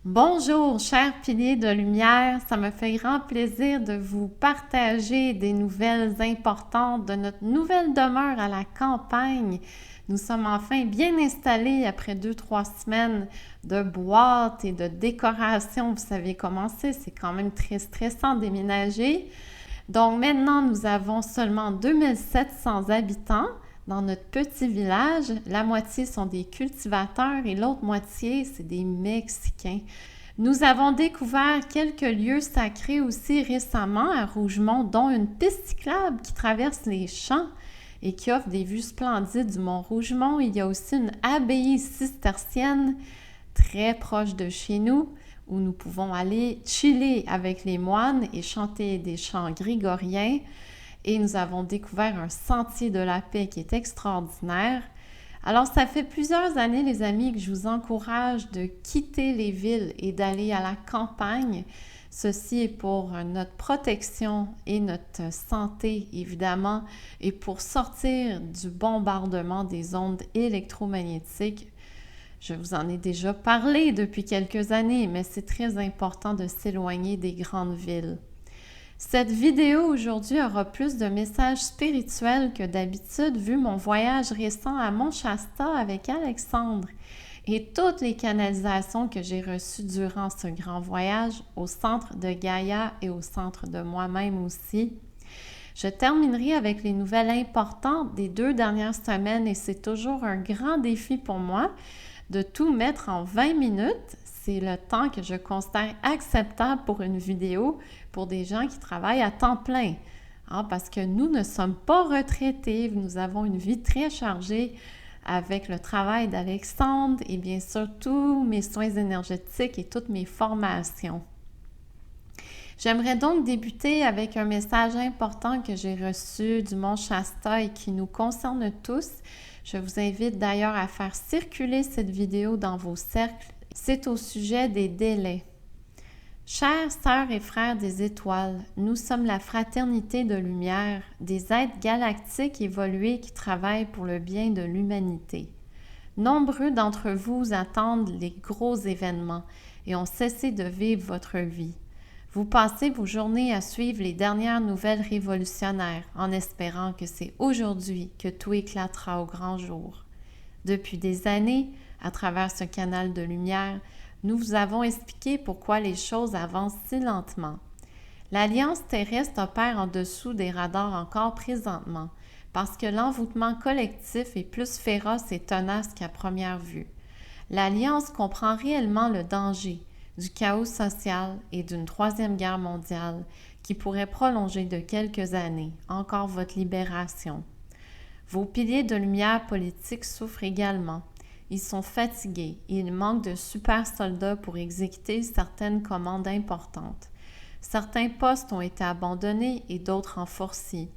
Bonjour, chers piliers de lumière, ça me fait grand plaisir de vous partager des nouvelles importantes de notre nouvelle demeure à la campagne. Nous sommes enfin bien installés après 2-3 semaines de boîtes et de décoration. Vous savez comment c'est quand même très stressant de déménager. Donc maintenant, nous avons seulement 2700 habitants dans notre petit village. La moitié sont des cultivateurs et l'autre moitié, c'est des Mexicains. Nous avons découvert quelques lieux sacrés aussi récemment à Rougemont, dont une piste cyclable qui traverse les champs et qui offre des vues splendides du mont Rougemont. Il y a aussi une abbaye cistercienne très proche de chez nous, où nous pouvons aller chiller avec les moines et chanter des chants grégoriens. Et nous avons découvert un sentier de la paix qui est extraordinaire. Alors, ça fait plusieurs années, les amis, que je vous encourage de quitter les villes et d'aller à la campagne. Ceci est pour notre protection et notre santé, évidemment, et pour sortir du bombardement des ondes électromagnétiques. Je vous en ai déjà parlé depuis quelques années, mais c'est très important de s'éloigner des grandes villes. Cette vidéo aujourd'hui aura plus de messages spirituels que d'habitude vu mon voyage récent à Mont-Shasta avec Alexandre et toutes les canalisations que j'ai reçues durant ce grand voyage au centre de Gaïa et au centre de moi-même aussi. Je terminerai avec les nouvelles importantes des 2 dernières semaines et c'est toujours un grand défi pour moi de tout mettre en 20 minutes. C'est le temps que je considère acceptable pour une vidéo pour des gens qui travaillent à temps plein. Parce que nous ne sommes pas retraités, nous avons une vie très chargée avec le travail d'Alexandre et bien sûr tous mes soins énergétiques et toutes mes formations. J'aimerais donc débuter avec un message important que j'ai reçu du Mont Shasta et qui nous concerne tous. Je vous invite d'ailleurs à faire circuler cette vidéo dans vos cercles. C'est au sujet des délais. Chères sœurs et frères des étoiles, nous sommes la fraternité de lumière, des êtres galactiques évolués qui travaillent pour le bien de l'humanité. Nombreux d'entre vous attendent les gros événements et ont cessé de vivre votre vie. Vous passez vos journées à suivre les dernières nouvelles révolutionnaires en espérant que c'est aujourd'hui que tout éclatera au grand jour. Depuis des années, à travers ce canal de lumière, nous vous avons expliqué pourquoi les choses avancent si lentement. L'Alliance terrestre opère en dessous des radars encore présentement parce que l'envoûtement collectif est plus féroce et tenace qu'à première vue. L'Alliance comprend réellement le danger du chaos social et d'une 3e guerre mondiale qui pourrait prolonger de quelques années encore votre libération. Vos piliers de lumière politique souffrent également. Ils sont fatigués et il manque de super soldats pour exécuter certaines commandes importantes. Certains postes ont été abandonnés et d'autres renforcés.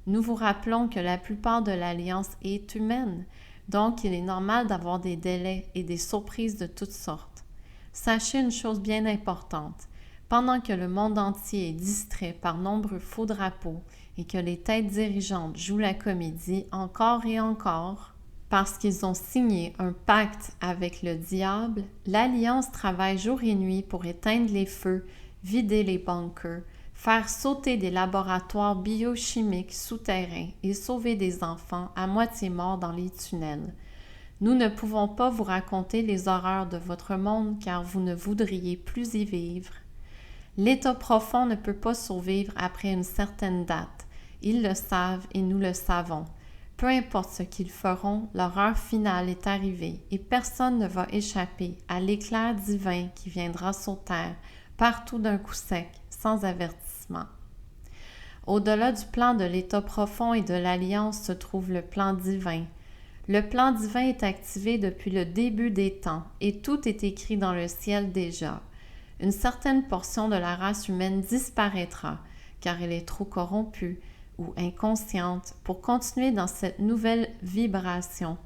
Nous vous rappelons que la plupart de l'Alliance est humaine, donc il est normal d'avoir des délais et des surprises de toutes sortes. Sachez une chose bien importante. Pendant que le monde entier est distrait par nombreux faux drapeaux et que les têtes dirigeantes jouent la comédie encore et encore, parce qu'ils ont signé un pacte avec le diable, l'Alliance travaille jour et nuit pour éteindre les feux, vider les bunkers, faire sauter des laboratoires biochimiques souterrains et sauver des enfants à moitié morts dans les tunnels. Nous ne pouvons pas vous raconter les horreurs de votre monde car vous ne voudriez plus y vivre. L'état profond ne peut pas survivre après une certaine date. Ils le savent et nous le savons. Peu importe ce qu'ils feront, leur heure finale est arrivée et personne ne va échapper à l'éclair divin qui viendra sur terre, partout d'un coup sec, sans avertissement. Au-delà du plan de l'état profond et de l'alliance se trouve le plan divin. Le plan divin est activé depuis le début des temps et tout est écrit dans le ciel déjà. Une certaine portion de la race humaine disparaîtra car elle est trop corrompue ou inconsciente pour continuer dans cette nouvelle vibration.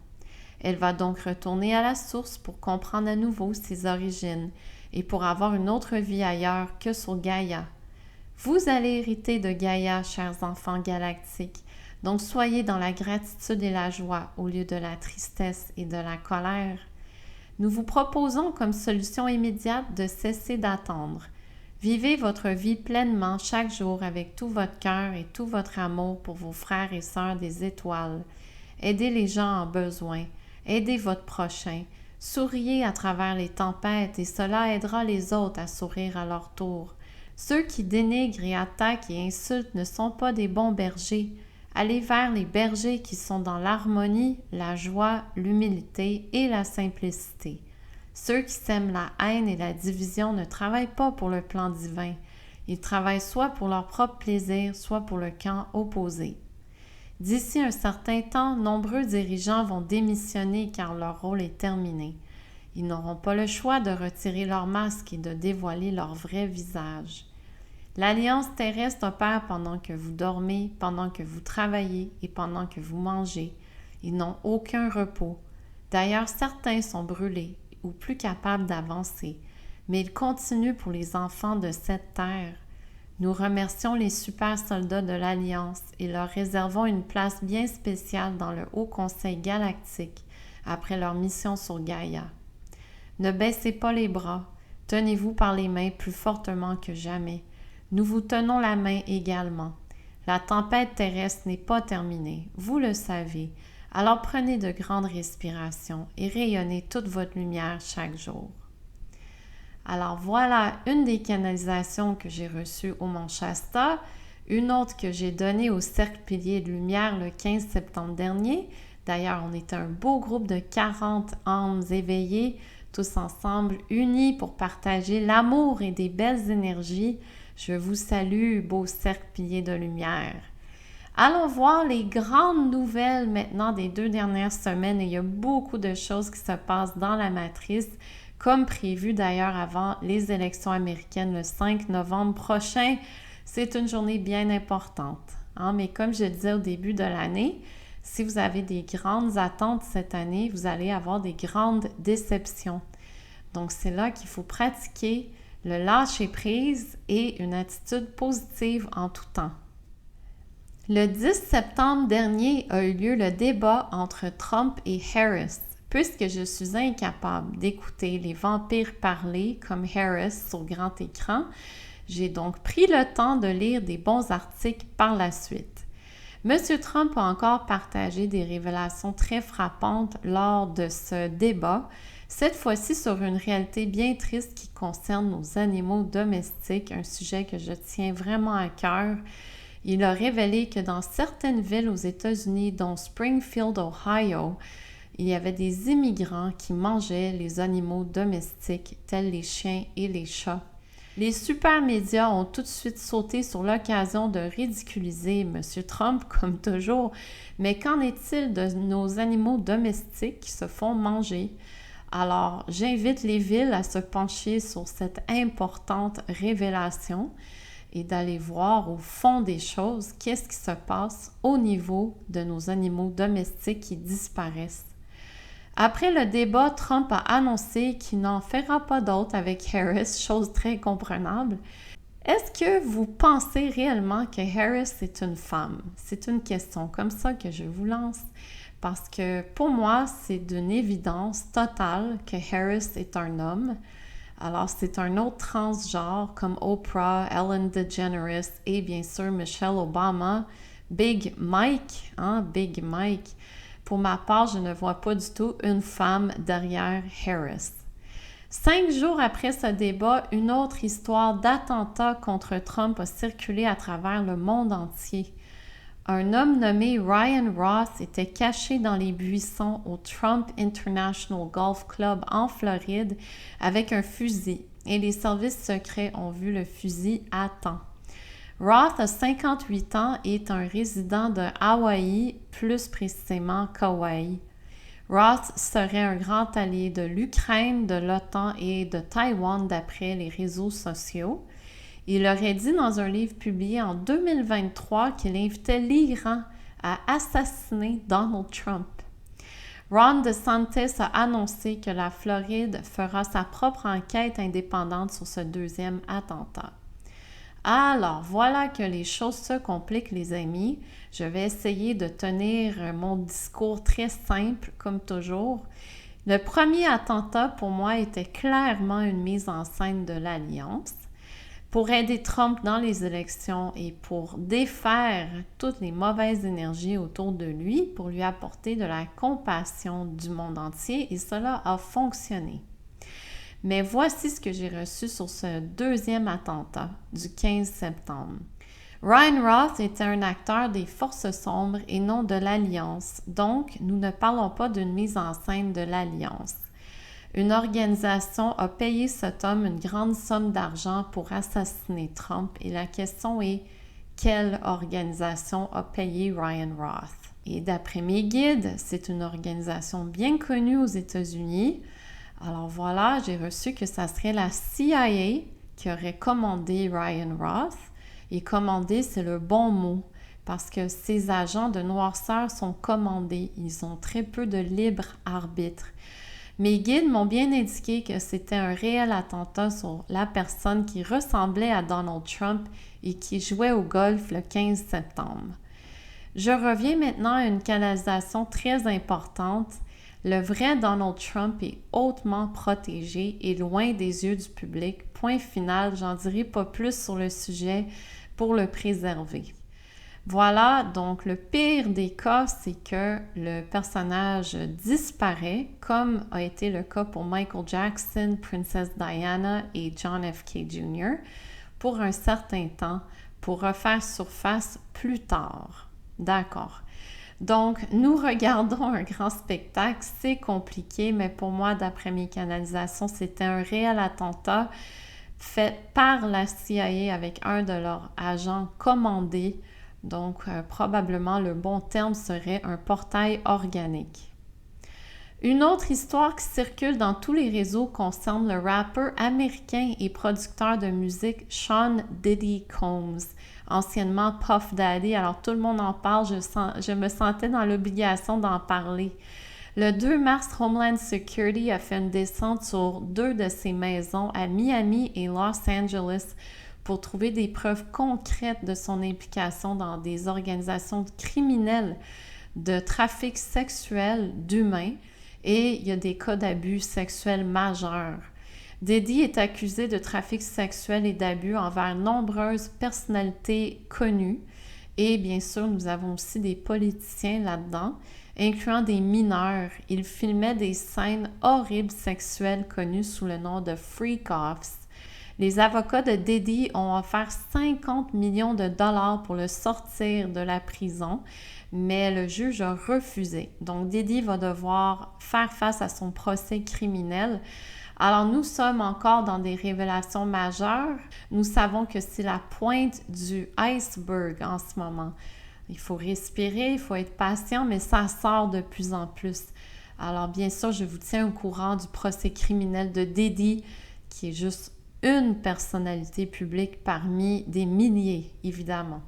Elle va donc retourner à la source pour comprendre à nouveau ses origines et pour avoir une autre vie ailleurs que sur Gaïa. Vous allez hériter de Gaïa, chers enfants galactiques, donc soyez dans la gratitude et la joie au lieu de la tristesse et de la colère. Nous vous proposons comme solution immédiate de cesser d'attendre. Vivez votre vie pleinement chaque jour avec tout votre cœur et tout votre amour pour vos frères et sœurs des étoiles. Aidez les gens en besoin. Aidez votre prochain. Souriez à travers les tempêtes et cela aidera les autres à sourire à leur tour. Ceux qui dénigrent et attaquent et insultent ne sont pas des bons bergers. Allez vers les bergers qui sont dans l'harmonie, la joie, l'humilité et la simplicité. Ceux qui sèment la haine et la division ne travaillent pas pour le plan divin. Ils travaillent soit pour leur propre plaisir, soit pour le camp opposé. D'ici un certain temps, nombreux dirigeants vont démissionner car leur rôle est terminé. Ils n'auront pas le choix de retirer leur masque et de dévoiler leur vrai visage. L'Alliance terrestre opère pendant que vous dormez, pendant que vous travaillez et pendant que vous mangez. Ils n'ont aucun repos. D'ailleurs, certains sont brûlés ou plus capables d'avancer, mais ils continuent pour les enfants de cette terre. Nous remercions les super soldats de l'Alliance et leur réservons une place bien spéciale dans le Haut Conseil galactique après leur mission sur Gaïa. Ne baissez pas les bras, tenez-vous par les mains plus fortement que jamais. Nous vous tenons la main également. La tempête terrestre n'est pas terminée, vous le savez. Alors prenez de grandes respirations et rayonnez toute votre lumière chaque jour. Alors voilà une des canalisations que j'ai reçues au Mont Shasta, une autre que j'ai donnée au Cercle Pilier de Lumière le 15 septembre dernier. D'ailleurs, on était un beau groupe de 40 âmes éveillées, tous ensemble unis pour partager l'amour et des belles énergies. Je vous salue, beau Cercle Pilier de Lumière. Allons voir les grandes nouvelles maintenant des 2 dernières semaines et il y a beaucoup de choses qui se passent dans la matrice, comme prévu d'ailleurs avant les élections américaines le 5 novembre prochain. C'est une journée bien importante. Mais comme je disais au début de l'année, si vous avez des grandes attentes cette année, vous allez avoir des grandes déceptions. Donc c'est là qu'il faut pratiquer le lâcher-prise et une attitude positive en tout temps. Le 10 septembre dernier a eu lieu le débat entre Trump et Harris. Puisque je suis incapable d'écouter les vampires parler comme Harris sur grand écran, j'ai donc pris le temps de lire des bons articles par la suite. M. Trump a encore partagé des révélations très frappantes lors de ce débat, cette fois-ci sur une réalité bien triste qui concerne nos animaux domestiques, un sujet que je tiens vraiment à cœur. Il a révélé que dans certaines villes aux États-Unis, dont Springfield, Ohio, il y avait des immigrants qui mangeaient les animaux domestiques, tels les chiens et les chats. Les super médias ont tout de suite sauté sur l'occasion de ridiculiser M. Trump, comme toujours. Mais qu'en est-il de nos animaux domestiques qui se font manger? Alors, j'invite les villes à se pencher sur cette importante révélation et d'aller voir au fond des choses qu'est-ce qui se passe au niveau de nos animaux domestiques qui disparaissent. Après le débat, Trump a annoncé qu'il n'en fera pas d'autre avec Harris, chose très comprenable. Est-ce que vous pensez réellement que Harris est une femme? C'est une question comme ça que je vous lance, parce que pour moi, c'est d'une évidence totale que Harris est un homme. Alors, c'est un autre transgenre comme Oprah, Ellen DeGeneres et bien sûr Michelle Obama, Big Mike, Big Mike. Pour ma part, je ne vois pas du tout une femme derrière Harris. 5 jours après ce débat, une autre histoire d'attentat contre Trump a circulé à travers le monde entier. Un homme nommé Ryan Roth était caché dans les buissons au Trump International Golf Club en Floride avec un fusil et les services secrets ont vu le fusil à temps. Roth a 58 ans et est un résident de Hawaï, plus précisément Kauai. Roth serait un grand allié de l'Ukraine, de l'OTAN et de Taïwan d'après les réseaux sociaux. Il aurait dit dans un livre publié en 2023 qu'il invitait l'Iran à assassiner Donald Trump. Ron DeSantis a annoncé que la Floride fera sa propre enquête indépendante sur ce deuxième attentat. Alors, voilà que les choses se compliquent, les amis. Je vais essayer de tenir mon discours très simple, comme toujours. Le premier attentat, pour moi, était clairement une mise en scène de l'Alliance pour aider Trump dans les élections et pour défaire toutes les mauvaises énergies autour de lui, pour lui apporter de la compassion du monde entier, et cela a fonctionné. Mais voici ce que j'ai reçu sur ce deuxième attentat du 15 septembre. Ryan Roth était un acteur des forces sombres et non de l'Alliance, donc nous ne parlons pas d'une mise en scène de l'Alliance. Une organisation a payé cet homme une grande somme d'argent pour assassiner Trump et la question est quelle organisation a payé Ryan Roth? Et d'après mes guides, c'est une organisation bien connue aux États-Unis. Alors voilà, j'ai reçu que ça serait la CIA qui aurait commandé Ryan Roth. Et commandé, c'est le bon mot, parce que ces agents de noirceur sont commandés. Ils ont très peu de libre arbitre. Mes guides m'ont bien indiqué que c'était un réel attentat sur la personne qui ressemblait à Donald Trump et qui jouait au golf le 15 septembre. Je reviens maintenant à une canalisation très importante. Le vrai Donald Trump est hautement protégé et loin des yeux du public. Point final, j'en dirai pas plus sur le sujet pour le préserver. Voilà, donc le pire des cas, c'est que le personnage disparaît, comme a été le cas pour Michael Jackson, Princess Diana et John F. K. Jr., pour un certain temps, pour refaire surface plus tard. D'accord. Donc, nous regardons un grand spectacle, c'est compliqué, mais pour moi, d'après mes canalisations, c'était un réel attentat fait par la CIA avec un de leurs agents commandés. Donc, probablement, le bon terme serait un portail organique. Une autre histoire qui circule dans tous les réseaux concerne le rappeur américain et producteur de musique Sean Diddy Combs, anciennement Puff Daddy. Alors, tout le monde en parle, je me sentais dans l'obligation d'en parler. Le 2 mars, Homeland Security a fait une descente sur 2 de ses maisons à Miami et Los Angeles pour trouver des preuves concrètes de son implication dans des organisations criminelles de trafic sexuel d'humains et il y a des cas d'abus sexuels majeurs. Diddy est accusé de trafic sexuel et d'abus envers nombreuses personnalités connues et bien sûr, nous avons aussi des politiciens là-dedans, incluant des mineurs. Il filmait des scènes horribles sexuelles connues sous le nom de freak-offs. Les avocats de Diddy ont offert 50 millions de dollars pour le sortir de la prison, mais le juge a refusé. Donc, Diddy va devoir faire face à son procès criminel. Alors, nous sommes encore dans des révélations majeures. Nous savons que c'est la pointe du iceberg en ce moment. Il faut respirer, il faut être patient, mais ça sort de plus en plus. Alors, bien sûr, je vous tiens au courant du procès criminel de Diddy, qui est juste une personnalité publique parmi des milliers, évidemment.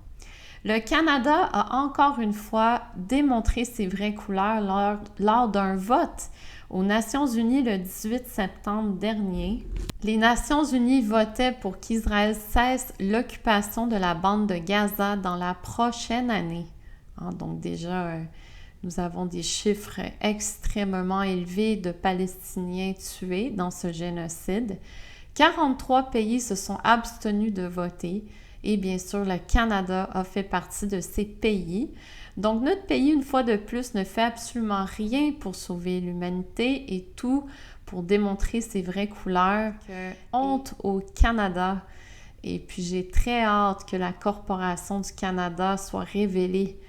Le Canada a encore une fois démontré ses vraies couleurs lors d'un vote aux Nations Unies le 18 septembre dernier. Les Nations Unies votaient pour qu'Israël cesse l'occupation de la bande de Gaza dans la prochaine année. Donc déjà, nous avons des chiffres extrêmement élevés de Palestiniens tués dans ce génocide. 43 pays se sont abstenus de voter. Et bien sûr, le Canada a fait partie de ces pays. Donc, notre pays, une fois de plus, ne fait absolument rien pour sauver l'humanité et tout pour démontrer ses vraies couleurs. Honte au Canada. Et puis, j'ai très hâte que la Corporation du Canada soit révélée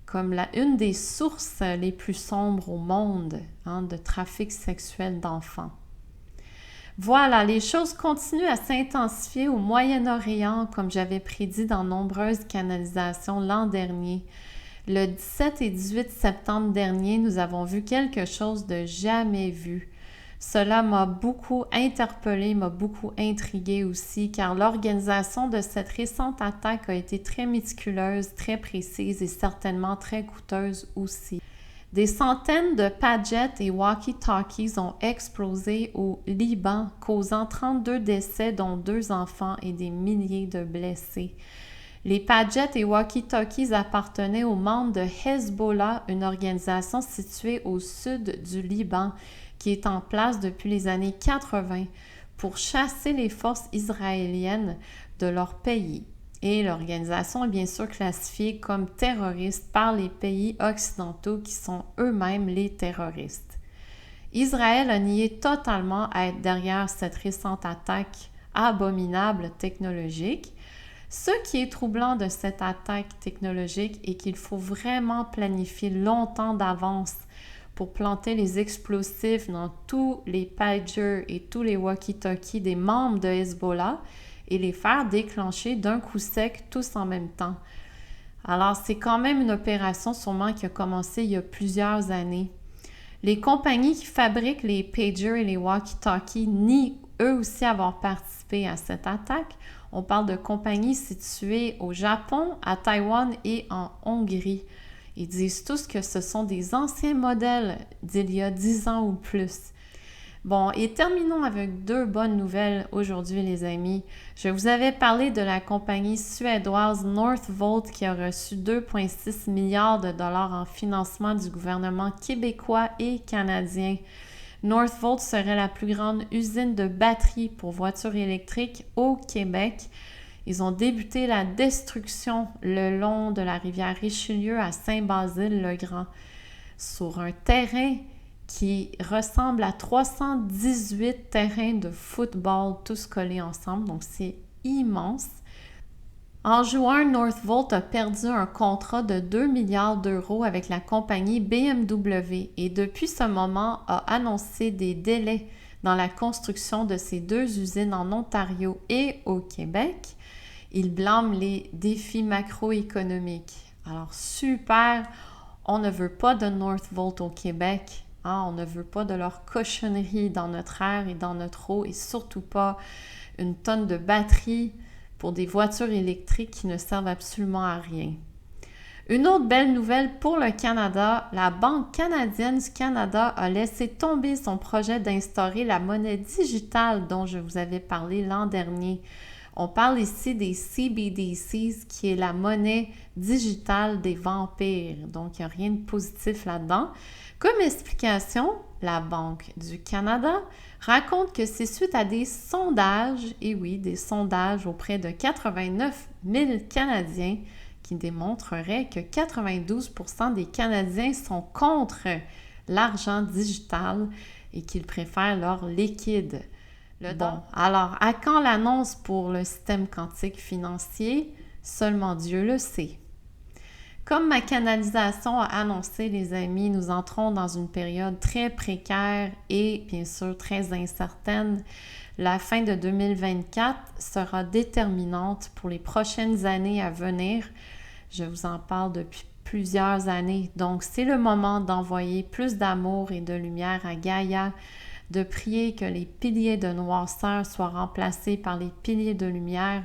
comme une des sources les plus sombres au monde de trafic sexuel d'enfants. Voilà, les choses continuent à s'intensifier au Moyen-Orient, comme j'avais prédit dans nombreuses canalisations l'an dernier. Le 17 et 18 septembre dernier, nous avons vu quelque chose de jamais vu. Cela m'a beaucoup interpellée, m'a beaucoup intriguée aussi, car l'organisation de cette récente attaque a été très méticuleuse, très précise et certainement très coûteuse aussi. Des centaines de Padgett et walkie-talkies ont explosé au Liban, causant 32 décès, dont 2 enfants et des milliers de blessés. Les Padgett et walkie-talkies appartenaient aux membres de Hezbollah, une organisation située au sud du Liban, qui est en place depuis les années 80 pour chasser les forces israéliennes de leur pays. Et l'organisation est bien sûr classifiée comme terroriste par les pays occidentaux qui sont eux-mêmes les terroristes. Israël a nié totalement être derrière cette récente attaque abominable technologique. Ce qui est troublant de cette attaque technologique est qu'il faut vraiment planifier longtemps d'avance pour planter les explosifs dans tous les pagers et tous les walkie-talkies des membres de Hezbollah et les faire déclencher d'un coup sec tous en même temps. Alors, c'est quand même une opération sûrement qui a commencé il y a plusieurs années. Les compagnies qui fabriquent les pagers et les walkie-talkies nient eux aussi avoir participé à cette attaque. On parle de compagnies situées au Japon, à Taïwan et en Hongrie. Ils disent tous que ce sont des anciens modèles d'il y a 10 ans ou plus. Bon, et terminons avec 2 bonnes nouvelles aujourd'hui, les amis. Je vous avais parlé de la compagnie suédoise Northvolt qui a reçu 2,6 milliards de dollars en financement du gouvernement québécois et canadien. Northvolt serait la plus grande usine de batteries pour voitures électriques au Québec. Ils ont débuté la destruction le long de la rivière Richelieu à Saint-Basile-le-Grand sur un terrain qui ressemble à 318 terrains de football tous collés ensemble, donc c'est immense. En juin, Northvolt a perdu un contrat de 2 milliards d'euros avec la compagnie BMW et depuis ce moment a annoncé des délais dans la construction de ces 2 usines en Ontario et au Québec. Il blâme les défis macroéconomiques. Alors super, on ne veut pas de Northvolt au Québec. On ne veut pas de leur cochonnerie dans notre air et dans notre eau et surtout pas une tonne de batterie pour des voitures électriques qui ne servent absolument à rien. Une autre belle nouvelle pour le Canada, la Banque canadienne du Canada a laissé tomber son projet d'instaurer la monnaie digitale dont je vous avais parlé l'an dernier. On parle ici des CBDCs, qui est la monnaie digitale des vampires. Donc, il n'y a rien de positif là-dedans. Comme explication, la Banque du Canada raconte que c'est suite à des sondages, et oui, des sondages auprès de 89 000 Canadiens qui démontreraient que 92% des Canadiens sont contre l'argent digital et qu'ils préfèrent l'or liquide. Bon, alors, à quand l'annonce pour le système quantique financier? Seulement Dieu le sait. Comme ma canalisation a annoncé, les amis, nous entrons dans une période très précaire et bien sûr très incertaine. La fin de 2024 sera déterminante pour les prochaines années à venir. Je vous en parle depuis plusieurs années. Donc, c'est le moment d'envoyer plus d'amour et de lumière à Gaïa, de prier que les piliers de noirceur soient remplacés par les piliers de lumière.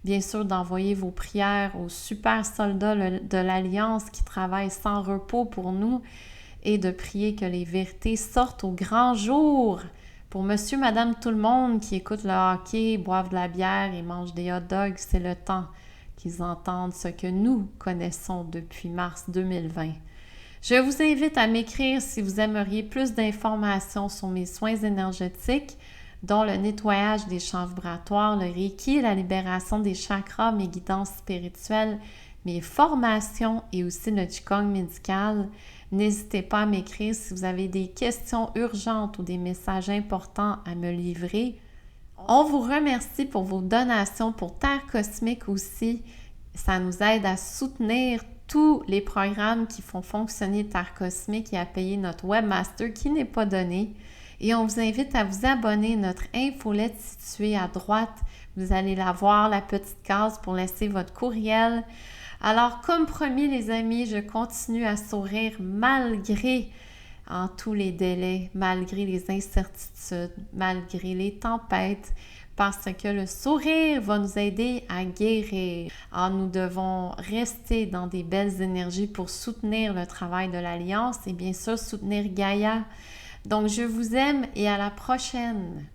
Bien sûr, d'envoyer vos prières aux super soldats de l'Alliance qui travaillent sans repos pour nous et de prier que les vérités sortent au grand jour pour monsieur, madame, tout le monde qui écoute le hockey, boivent de la bière et mangent des hot dogs. C'est le temps qu'ils entendent ce que nous connaissons depuis mars 2020. Je vous invite à m'écrire si vous aimeriez plus d'informations sur mes soins énergétiques, dont le nettoyage des champs vibratoires, le Reiki, la libération des chakras, mes guidances spirituelles, mes formations et aussi le Qigong médical. N'hésitez pas à m'écrire si vous avez des questions urgentes ou des messages importants à me livrer. On vous remercie pour vos donations pour Terre Cosmique aussi. Ça nous aide à soutenir tous les programmes qui font fonctionner Terre Cosmique et à payer notre webmaster qui n'est pas donné. Et on vous invite à vous abonner à notre infolette située à droite. Vous allez la voir, la petite case pour laisser votre courriel. Alors, comme promis, les amis, je continue à sourire malgré tous les délais, malgré les incertitudes, malgré les tempêtes, parce que le sourire va nous aider à guérir. Alors, nous devons rester dans des belles énergies pour soutenir le travail de l'Alliance et bien sûr soutenir Gaïa. Donc, je vous aime et à la prochaine!